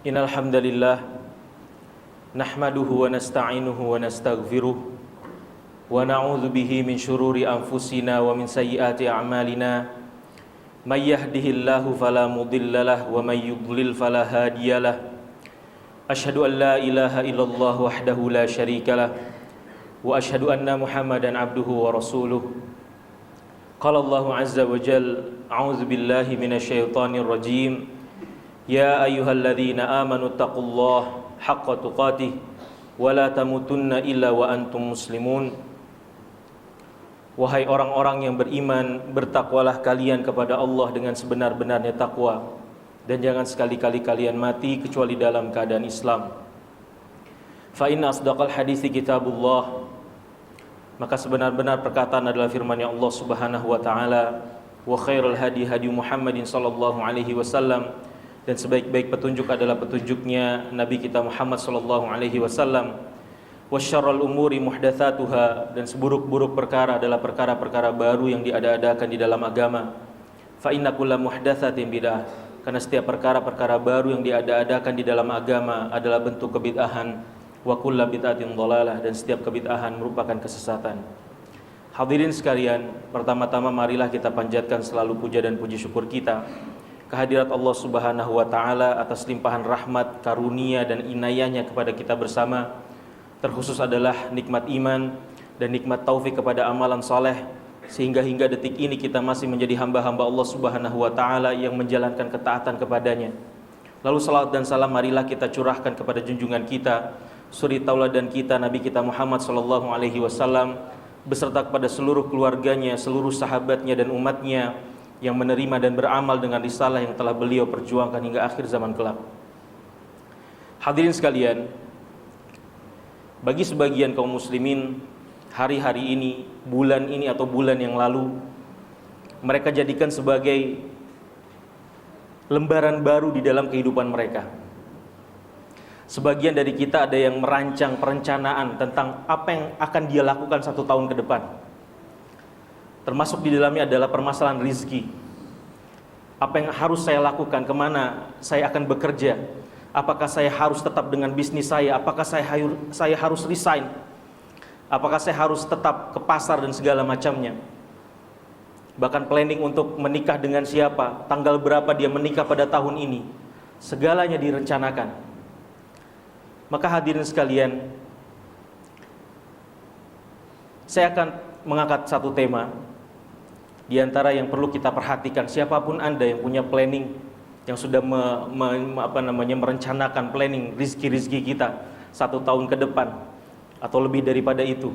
Innal hamdalillah nahmaduhu wa nasta'inuhu wa nastaghfiruh wa na'udzu bihi min shururi anfusina wa min sayyiati a'malina may yahdihillahu fala mudhillalah wa may yudlil fala hadiyalah asyhadu an la ilaha illallah wahdahu la syarikalah wa asyhadu anna Muhammadan abduhu wa rasuluh. Qala Allahu azza wa jalla a'udzu billahi minasyaitonir rajim. Ya ayyuhalladzina amanu taqullaha haqqa tuqatih wa la tamutunna illa wa antum muslimun. Wahai orang-orang yang beriman, bertakwalah kalian kepada Allah dengan sebenar-benarnya takwa, dan jangan sekali-kali kalian mati kecuali dalam keadaan Islam. Fa inna asdaqal hadithi kitabullah, maka sebenar-benar perkataan adalah firman-Nya Allah Subhanahu wa taala. Wa khairul hadi hadi Muhammadin sallallahu alaihi wasallam, dan sebaik-baik petunjuk adalah petunjuknya Nabi kita Muhammad sallallahu alaihi wasallam. Wasyarrul umuri muhdatsatuha, dan seburuk-buruk perkara adalah perkara-perkara baru yang diada-adakan di dalam agama. Fa inna kulla muhdatsatin bid'ah, karena setiap perkara-perkara baru yang diada-adakan di dalam agama adalah bentuk kebid'ahan. Wa kullu bid'atin dhalalah, dan setiap kebid'ahan merupakan kesesatan. Hadirin sekalian, pertama-tama marilah kita panjatkan selalu puja dan puji syukur kita kehadirat Allah Subhanahu wa taala atas limpahan rahmat, karunia dan inayahnya kepada kita bersama. Terkhusus adalah nikmat iman dan nikmat taufik kepada amalan saleh, sehingga hingga detik ini kita masih menjadi hamba-hamba Allah Subhanahu wa taala yang menjalankan ketaatan kepadanya. Lalu salawat dan salam marilah kita curahkan kepada junjungan kita, suri tauladan kita, Nabi kita Muhammad sallallahu alaihi wasallam, beserta kepada seluruh keluarganya, seluruh sahabatnya dan umatnya yang menerima dan beramal dengan risalah yang telah beliau perjuangkan hingga akhir zaman kelak. Hadirin sekalian, bagi sebagian kaum muslimin, hari-hari ini, bulan ini atau bulan yang lalu, mereka jadikan sebagai lembaran baru di dalam kehidupan mereka. Sebagian dari kita ada yang merancang perencanaan tentang apa yang akan dia lakukan 1 tahun ke depan. Termasuk di dalamnya adalah permasalahan rizki. Apa yang harus saya lakukan, kemana saya akan bekerja, apakah saya harus tetap dengan bisnis saya, apakah saya harus resign, apakah saya harus tetap ke pasar dan segala macamnya. Bahkan planning untuk menikah dengan siapa, tanggal berapa dia menikah pada tahun ini, segalanya direncanakan. Maka hadirin sekalian, saya akan mengangkat satu tema di antara yang perlu kita perhatikan. Siapapun Anda yang punya planning, yang sudah merencanakan planning rizki kita 1 tahun ke depan atau lebih daripada itu,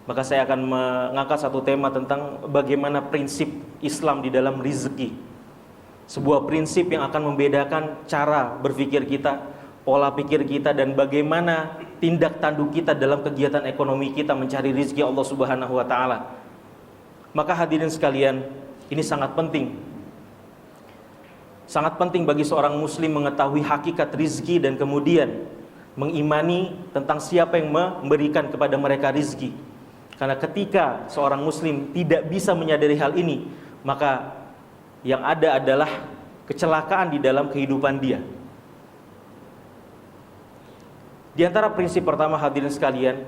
maka saya akan mengangkat satu tema tentang bagaimana prinsip Islam di dalam rizki. Sebuah prinsip yang akan membedakan cara berpikir kita, pola pikir kita, dan bagaimana tindak tanduk kita dalam kegiatan ekonomi kita mencari rizki Allah Subhanahu wa taala. Maka hadirin sekalian, ini sangat penting. Sangat penting bagi seorang muslim mengetahui hakikat rizki dan kemudian mengimani tentang siapa yang memberikan kepada mereka rizki. Karena ketika seorang muslim tidak bisa menyadari hal ini, maka yang ada adalah kecelakaan di dalam kehidupan dia. Di antara prinsip pertama hadirin sekalian,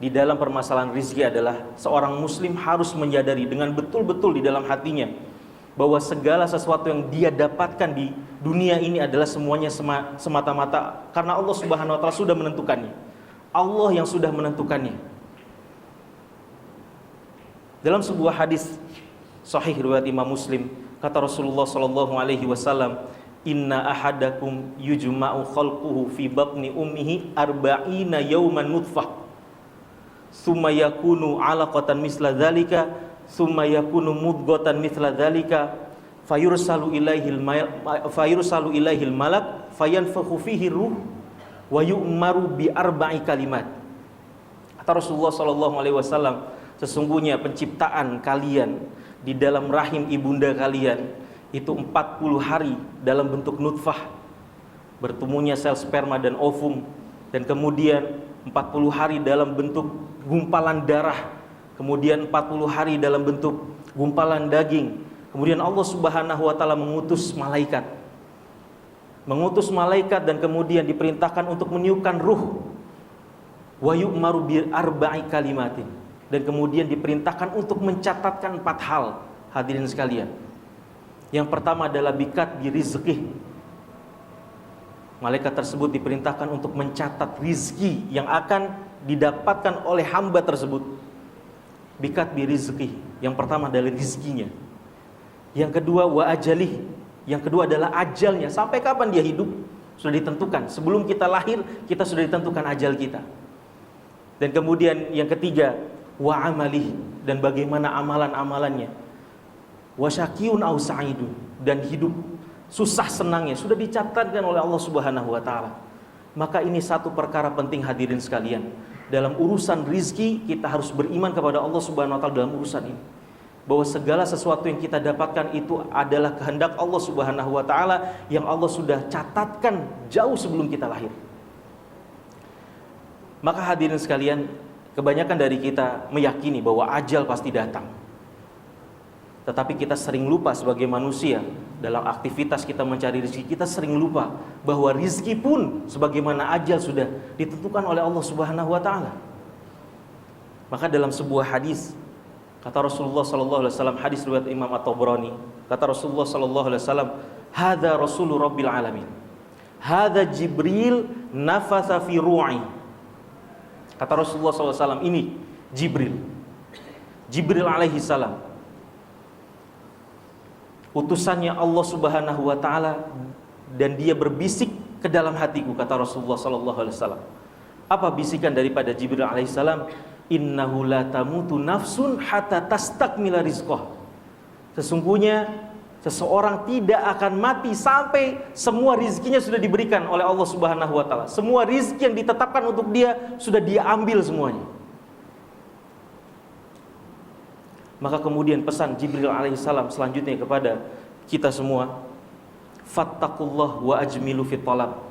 di dalam permasalahan rizki adalah seorang muslim harus menyadari dengan betul-betul di dalam hatinya bahwa segala sesuatu yang dia dapatkan di dunia ini adalah semuanya semata-mata karena Allah Subhanahu wa taala sudah menentukannya. Allah yang sudah menentukannya. Dalam sebuah hadis sahih riwayat Imam Muslim, kata Rasulullah sallallahu alaihi wasallam, "Inna ahadakum yujma'u khalquhu fi batni ummihi arba'ina yawman nutfah. Summa yakunu 'alaqatan misla dzalika, summa yakunu mudghatan misla dzalika, fayursalu ilaihil malak fayanfakhu fihi ruh wa yu'maru bi arba'i kalimat." Kata Rasulullah sallallahu alaihi wasallam, sesungguhnya penciptaan kalian di dalam rahim ibunda kalian itu 40 hari dalam bentuk nutfah, bertemunya sel sperma dan ovum, dan kemudian 40 hari dalam bentuk gumpalan darah, kemudian 40 hari dalam bentuk gumpalan daging, kemudian Allah Subhanahu wa taala mengutus malaikat mengutus malaikat dan kemudian diperintahkan untuk meniupkan ruh. Wa yu'maru bi arba'i kalimatin, dan kemudian diperintahkan untuk mencatatkan 4 hal. Hadirin sekalian, yang pertama adalah bikat bi rizqih. Malaikat tersebut diperintahkan untuk mencatat rizki yang akan didapatkan oleh hamba tersebut. Bikat bi rizqih, yang pertama adalah rizkinya. Yang kedua wa ajalih, yang kedua adalah ajalnya, sampai kapan dia hidup sudah ditentukan. Sebelum kita lahir kita sudah ditentukan ajal kita. Dan kemudian yang ketiga wa amalih, dan bagaimana amalan-amalannya. Wa syaqiyun aw sa'idun, dan hidup susah senangnya sudah dicatatkan oleh Allah Subhanahu wa taala. Maka ini satu perkara penting hadirin sekalian. Dalam urusan rizki kita harus beriman kepada Allah Subhanahu wa taala dalam urusan ini, bahwa segala sesuatu yang kita dapatkan itu adalah kehendak Allah Subhanahu wa taala yang Allah sudah catatkan jauh sebelum kita lahir. Maka hadirin sekalian, kebanyakan dari kita meyakini bahwa ajal pasti datang. Tetapi kita sering lupa sebagai manusia, dalam aktivitas kita mencari rezeki, kita sering lupa bahwa rezeki pun sebagaimana ajal sudah ditentukan oleh Allah Subhanahu wa taala. Maka dalam sebuah hadis, kata Rasulullah sallallahu alaihi wasallam, hadis riwayat Imam At-Tabrani, kata Rasulullah sallallahu alaihi wasallam, "Hadza Rasulur Rabbil Alamin. Hadza Jibril nafatha fi ru'i." Kata Rasulullah SAW, ini Jibril alaihi salam, utusannya Allah Subhanahu wa taala, dan dia berbisik ke dalam hatiku, kata Rasulullah SAW. Apa bisikan daripada Jibril alaihi salam? Innahu la tamutu nafsun hatta tastakmila rizqah. Sesungguhnya seseorang tidak akan mati sampai semua rizkinya sudah diberikan oleh Allah Subhanahu wa taala. Semua rizki yang ditetapkan untuk dia sudah dia ambil semuanya. Maka kemudian pesan Jibril alaihissalam selanjutnya kepada kita semua, fattaqullah wa ajmilu fit talab.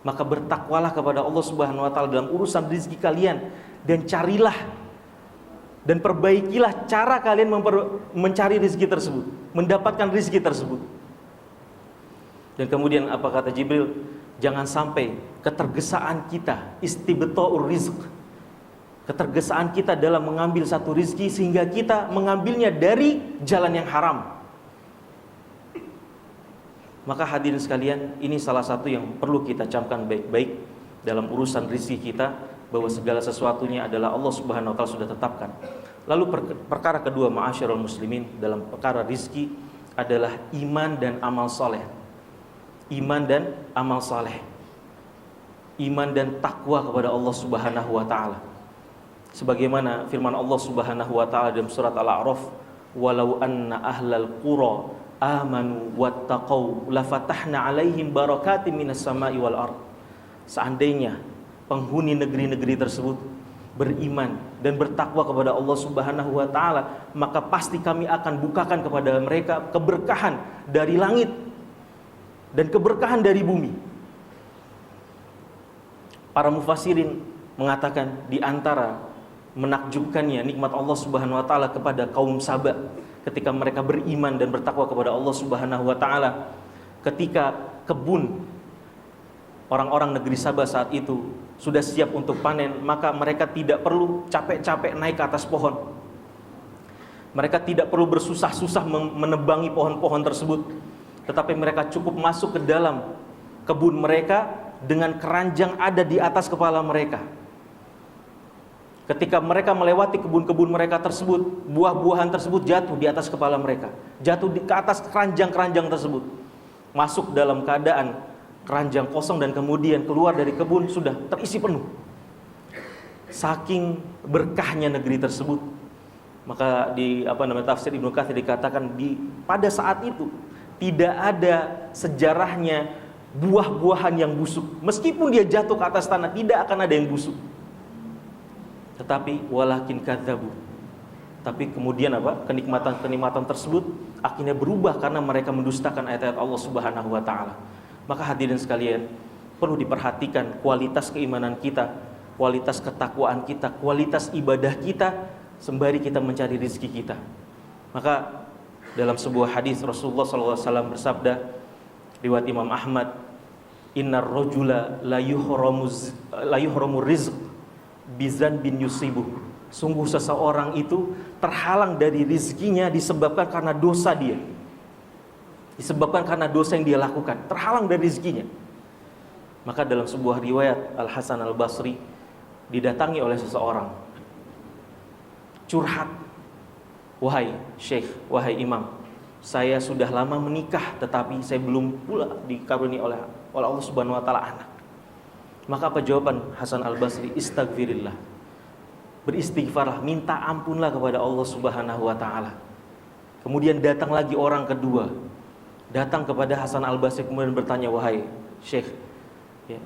Maka bertakwalah kepada Allah Subhanahu wa taala dalam urusan rizki kalian, dan carilah dan perbaikilah cara kalian mencari rezeki tersebut, mendapatkan rezeki tersebut. Dan kemudian apa kata Jibril? Jangan sampai ketergesaan kita, istibta'ur rizq, ketergesaan kita dalam mengambil satu rezeki sehingga kita mengambilnya dari jalan yang haram. Maka hadirin sekalian, ini salah satu yang perlu kita camkan baik-baik dalam urusan rezeki kita, bahwa segala sesuatunya adalah Allah Subhanahu wa taala sudah tetapkan. Lalu perkara kedua, ma'asyiral muslimin, dalam perkara rizki adalah iman dan amal soleh. Iman dan amal soleh, iman dan takwa kepada Allah Subhanahu wa taala. Sebagaimana firman Allah Subhanahu wa taala dalam surat Al-A'raf, walau anna ahlal qura amanu wattaqau lafatahna alaihim barakatim minas sama'i wal ard. Seandainya penghuni negeri-negeri tersebut beriman dan bertakwa kepada Allah Subhanahu wa taala, maka pasti kami akan bukakan kepada mereka keberkahan dari langit dan keberkahan dari bumi. Para mufassirin mengatakan di antara menakjubkannya nikmat Allah Subhanahu wa taala kepada kaum Saba ketika mereka beriman dan bertakwa kepada Allah Subhanahu wa taala, ketika kebun orang-orang negeri Saba saat itu sudah siap untuk panen, maka mereka tidak perlu capek-capek naik ke atas pohon. Mereka tidak perlu bersusah-susah menebangi pohon-pohon tersebut, tetapi mereka cukup masuk ke dalam kebun mereka dengan keranjang ada di atas kepala mereka. Ketika mereka melewati kebun-kebun mereka tersebut, buah-buahan tersebut jatuh di atas kepala mereka, jatuh ke atas keranjang-keranjang tersebut, masuk dalam keadaan keranjang kosong, dan kemudian keluar dari kebun sudah terisi penuh. Saking berkahnya negeri tersebut. Maka di tafsir Ibnu Katsir dikatakan pada saat itu tidak ada sejarahnya buah-buahan yang busuk. Meskipun dia jatuh ke atas tanah, tidak akan ada yang busuk. Tetapi walakin kadzabu. Tapi kemudian kenikmatan-kenikmatan tersebut akhirnya berubah karena mereka mendustakan ayat-ayat Allah Subhanahu wa taala. Maka hadirin sekalian, perlu diperhatikan kualitas keimanan kita, kualitas ketakwaan kita, kualitas ibadah kita sembari kita mencari rezeki kita. Maka dalam sebuah hadis Rasulullah SAW bersabda, riwayat Imam Ahmad, innar rajula la yuhramu rizq bizan bin yusibuh. Sungguh seseorang itu terhalang dari rizkinya disebabkan karena dosa dia. Disebabkan karena dosa yang dia lakukan, terhalang dari rizkinya. Maka dalam sebuah riwayat Al Hasan Al Basri didatangi oleh seseorang, curhat, wahai syekh, wahai imam, saya sudah lama menikah tetapi saya belum pula dikaruniai oleh Allah Subhanahu wa taala anak. Maka apa jawaban Hasan Al Basri? Istaghfirillah, beristighfarlah, minta ampunlah kepada Allah Subhanahu wa taala. Kemudian datang lagi orang kedua, datang kepada Hasan Al Basri kemudian bertanya, wahai syekh, ya,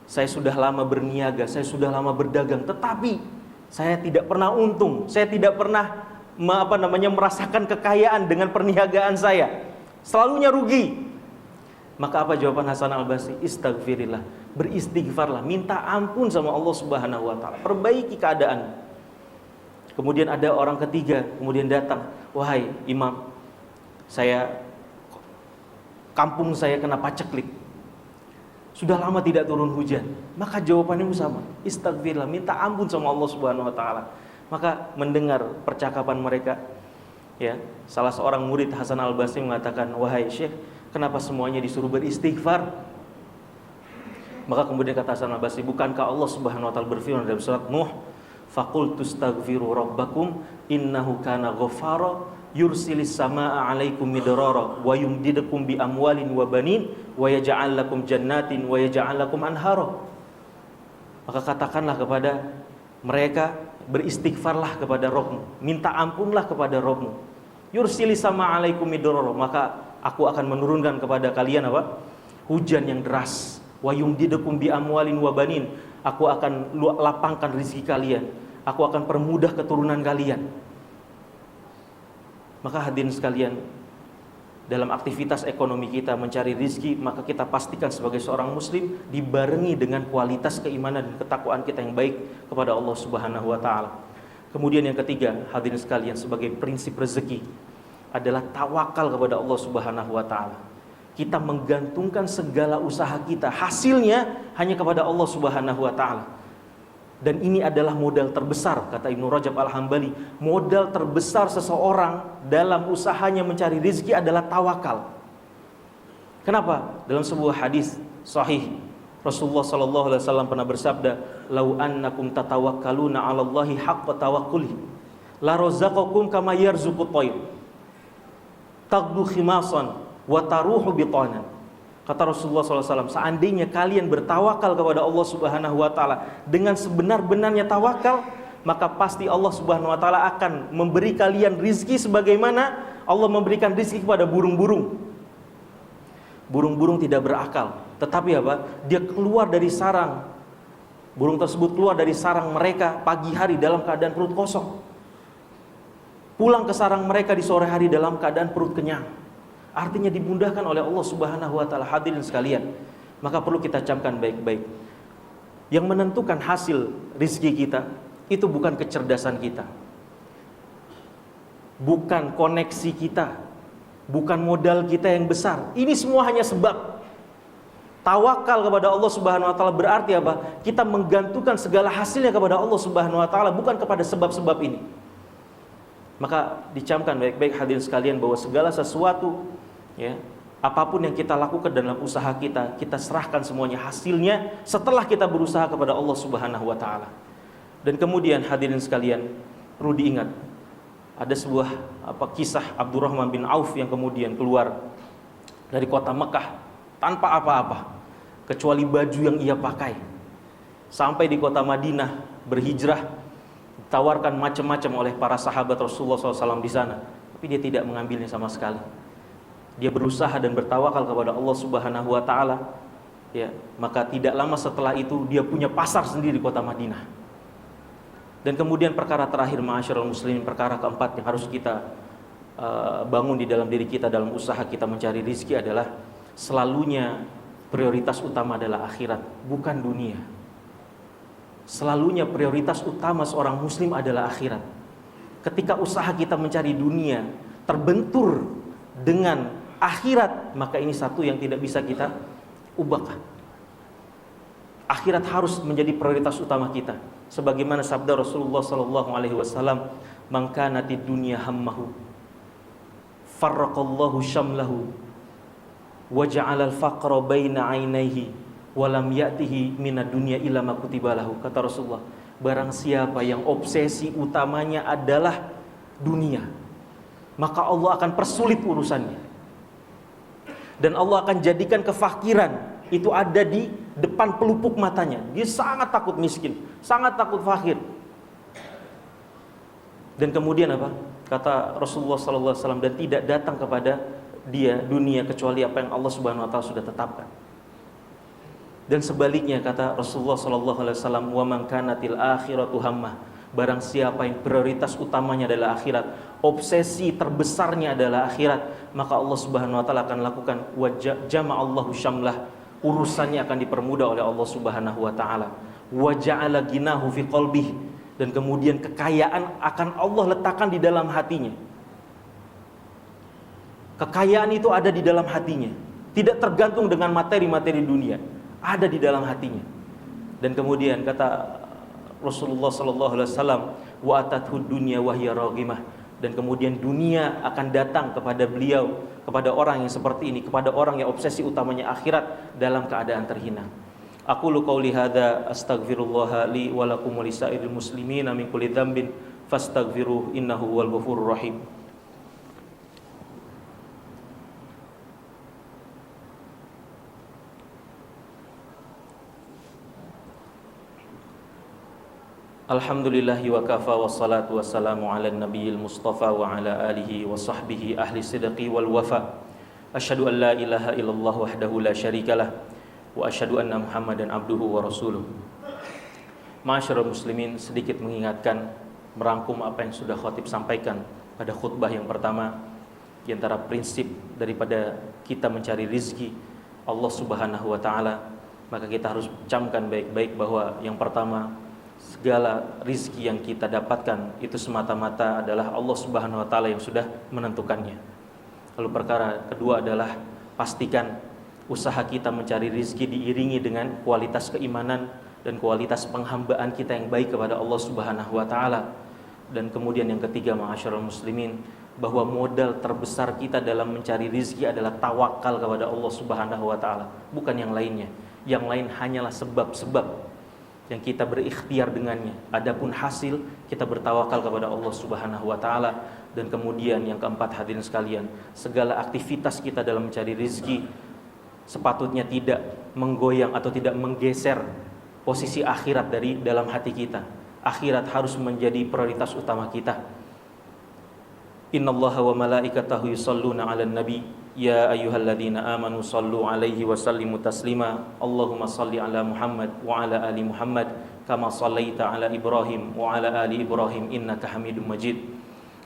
saya sudah lama berniaga, saya sudah lama berdagang, tetapi saya tidak pernah untung, saya tidak pernah merasakan kekayaan dengan perniagaan saya, selalunya rugi. Maka apa jawaban Hasan Al Basri? Istaghfirillah, beristighfarlah, minta ampun sama Allah Subhanahu wa taala, perbaiki keadaan. Kemudian ada orang ketiga kemudian datang, wahai imam, kampung saya kena paceklik, sudah lama tidak turun hujan. Maka jawabannya sama, istaghfirullah, minta ampun sama Allah Subhanahu wa taala. Maka mendengar percakapan mereka, ya, salah seorang murid Hasan Al Basri mengatakan, wahai syekh, kenapa semuanya disuruh beristighfar? Maka kemudian kata Hasan Al Basri, bukankah Allah Subhanahu wa taala berfirman dalam surat Nuh, faqultu astaghfiru rabbakum innahu kana ghaffara yursilis samaa 'alaikum midrara wa yumdidukum bi amwalin wa banin wa yaj'al lakum jannatin wa yaj'al lakum anhara. Maka katakanlah kepada mereka, beristighfarlah kepada Rabbmu, minta ampunlah kepada Rabbmu. Yursilis samaa 'alaikum midrara, maka aku akan menurunkan kepada kalian apa? Hujan yang deras. Wa yumdidukum bi amwalin wa banin, aku akan lapangkan rezeki kalian, aku akan permudah keturunan kalian. Maka hadirin sekalian, dalam aktivitas ekonomi kita mencari rezeki, maka kita pastikan sebagai seorang muslim dibarengi dengan kualitas keimanan dan ketakwaan kita yang baik kepada Allah Subhanahu wa taala. Kemudian yang ketiga, hadirin sekalian, sebagai prinsip rezeki adalah tawakal kepada Allah Subhanahu wa taala. Kita menggantungkan segala usaha kita, hasilnya hanya kepada Allah Subhanahu wa taala. Dan ini adalah modal terbesar, kata Ibnu Rajab Al-Hambali, modal terbesar seseorang dalam usahanya mencari rezeki adalah tawakal. Kenapa? Dalam sebuah hadis sahih, Rasulullah sallallahu alaihi wasallam pernah bersabda, "Lau annakum tatawakkaluna 'alallahi haqqa tawakkulih, la razaqakum kama yarzuqut tayr. Taqdu khimasan wa taruhu bitanan." Kata Rasulullah SAW, seandainya kalian bertawakal kepada Allah Subhanahu wa taala dengan sebenar-benarnya tawakal, maka pasti Allah Subhanahu wa taala akan memberi kalian rizki sebagaimana Allah memberikan rizki kepada burung-burung. Burung-burung tidak berakal, tetapi apa? Dia keluar dari sarang. Burung tersebut keluar dari sarang mereka pagi hari dalam keadaan perut kosong, pulang ke sarang mereka di sore hari dalam keadaan perut kenyang. Artinya dimudahkan oleh Allah Subhanahu wa taala. Hadirin sekalian, maka perlu kita camkan baik-baik. Yang menentukan hasil rizki kita itu bukan kecerdasan kita, bukan koneksi kita, bukan modal kita yang besar. Ini semua hanya sebab. Tawakal kepada Allah Subhanahu wa taala berarti apa? Kita menggantungkan segala hasilnya kepada Allah Subhanahu wa taala, bukan kepada sebab-sebab ini. Maka dicamkan baik-baik hadirin sekalian bahwa segala sesuatu, ya, apapun yang kita lakukan dalam usaha kita, kita serahkan semuanya hasilnya setelah kita berusaha kepada Allah Subhanahu wa taala. Dan kemudian hadirin sekalian, perlu diingat, ada sebuah kisah Abdurrahman bin Auf yang kemudian keluar dari kota Mekah tanpa apa-apa kecuali baju yang ia pakai. Sampai di kota Madinah, berhijrah, ditawarkan macam-macam oleh para sahabat Rasulullah SAW di sana, tapi dia tidak mengambilnya sama sekali. Dia berusaha dan bertawakal kepada Allah Subhanahu wa taala, ya, maka tidak lama setelah itu dia punya pasar sendiri di kota Madinah. Dan kemudian perkara terakhir, ma'asyiral muslimin, perkara keempat yang harus kita bangun di dalam diri kita dalam usaha kita mencari rezeki adalah selalunya prioritas utama adalah akhirat, bukan dunia. Selalunya prioritas utama seorang muslim adalah akhirat. Ketika usaha kita mencari dunia terbentur dengan akhirat, maka ini satu yang tidak bisa kita ubah. Akhirat harus menjadi prioritas utama kita. Sebagaimana sabda Rasulullah sallallahu alaihi wasallam, "Man kanatid dunya hammahu, farraqallahu syamlahu, wa ja'alal faqra baina 'ainaihi, wa lam ya'tihi minad dunya illa ma kutiba lahu." Kata Rasulullah, barang siapa yang obsesi utamanya adalah dunia, maka Allah akan persulit urusannya. Dan Allah akan jadikan kefakiran itu ada di depan pelupuk matanya. Dia sangat takut miskin, sangat takut fakir. Dan kemudian apa? Kata Rasulullah sallallahu alaihi wasallam, dan tidak datang kepada dia dunia kecuali apa yang Allah Subhanahu wa taala sudah tetapkan. Dan sebaliknya kata Rasulullah sallallahu alaihi wasallam, "Wa man kanatil akhiratu hammah." Barang siapa yang prioritas utamanya adalah akhirat, obsesi terbesarnya adalah akhirat, maka Allah Subhanahu wa taala akan lakukan wa jama'allahu syamlah. Urusannya akan dipermudah oleh Allah Subhanahu wa taala. Wa ja'ala ginahu fi qalbih, dan kemudian kekayaan akan Allah letakkan di dalam hatinya. Kekayaan itu ada di dalam hatinya, tidak tergantung dengan materi-materi dunia, ada di dalam hatinya. Dan kemudian kata Rasulullah sallallahu alaihi wasallam, wa atathu dunya wa hiya raghimah, dan kemudian dunia akan datang kepada beliau, kepada orang yang seperti ini, kepada orang yang obsesi utamanya akhirat dalam keadaan terhina. Aqulu qauli hadza astaghfirullah li wa lakum wa lisairil muslimina min kulli dzambin fastaghfiruhu innahu huwal ghafurur rahim. Alhamdulillahi wa kafa wassalatu wassalamu ala nabiyil mustafa wa ala alihi wa sahbihi ahli sidqi wal wafa. Asyhadu an la ilaha illallah wahdahu la syarikalah wa asyhadu anna Muhammadan abduhu wa rasuluh. Ma'asyiral muslimin, sedikit mengingatkan, merangkum apa yang sudah khatib sampaikan pada khutbah yang pertama. Di antara prinsip daripada kita mencari rizki Allah Subhanahu wa taala, maka kita harus camkan baik-baik bahwa yang pertama, segala rizki yang kita dapatkan itu semata-mata adalah Allah Subhanahu wa taala yang sudah menentukannya. Lalu perkara kedua adalah pastikan usaha kita mencari rizki diiringi dengan kualitas keimanan dan kualitas penghambaan kita yang baik kepada Allah Subhanahu wa taala. Dan kemudian yang ketiga, ma'asyiral muslimin, bahwa modal terbesar kita dalam mencari rizki adalah tawakal kepada Allah Subhanahu wa taala, bukan yang lainnya. Yang lain hanyalah sebab-sebab yang kita berikhtiar dengannya. Adapun hasil, kita bertawakal kepada Allah Subhanahu wa taala. Dan kemudian yang keempat, hadirin sekalian, segala aktivitas kita dalam mencari rezeki sepatutnya tidak menggoyang atau tidak menggeser posisi akhirat dari dalam hati kita. Akhirat harus menjadi prioritas utama kita. Innallaha wa malaikatahu yusholluna 'alan nabi ya ayyuhalladzina amanu shallu 'alaihi wa sallimu taslima. Allahumma shalli 'ala Muhammad wa 'ala ali Muhammad kama shallaita 'ala Ibrahim wa 'ala ali Ibrahim innaka Hamidum Majid.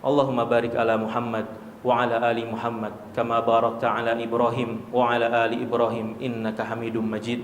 Allahumma barik 'ala Muhammad wa 'ala ali Muhammad kama barakta 'ala Ibrahim wa 'ala ali Ibrahim innaka Hamidum Majid.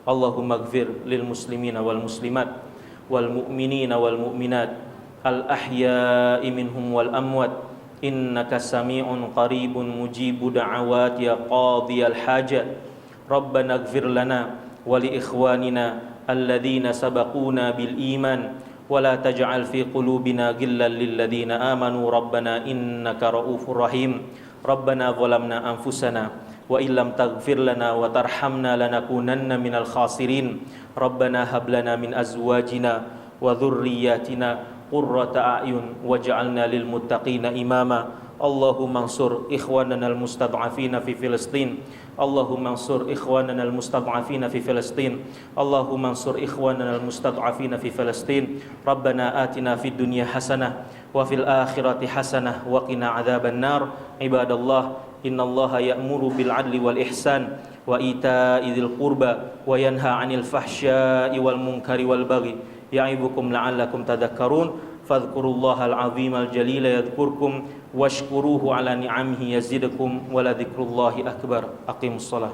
Allahumma ighfir lil muslimina wal muslimat wal mu'minina wal mu'minat al ahya'i minhum wal amwat innaka sami'un qaribun mujibu da'awat ya qadiyal hajat. Rabbana ighfir lana wa li ikhwanina alladhina sabaquna bil iman wa la taj'al fi qulubina ghillan lil ladzina amanu rabbana innaka raufur rahim. Rabbana zalamna anfusana wa illam taghfir lana wa tarhamna lanakunanna minal khasirin. Rabbana hab lana min azwajina wa dhurriyyatina qurrata a'yun waj'alna lil muttaqina imama. Allahumma ansur ikhwanana al mustad'afina fi Filistin. Allahumma ansur ikhwanana al mustad'afina fi Filistin. Allahumma ansur ikhwanana al mustad'afina fi Filistin. Rabbana atina fid dunya hasanah wa fil akhirati hasanah wa qina adzaban nar. Ibadallah, innallaha ya'muru bil 'adli wal ihsan wa ita'i dzil qurba wa yanha 'anil fahsya'i wal munkari wal baghi ya'ibukum la'allakum tadhakkarun. Fadhkurullahal 'azimal jalila yadhkurkum washkuruhu 'ala ni'amihi yazidkum wa la dzikrullahi akbar. Aqimus shalah.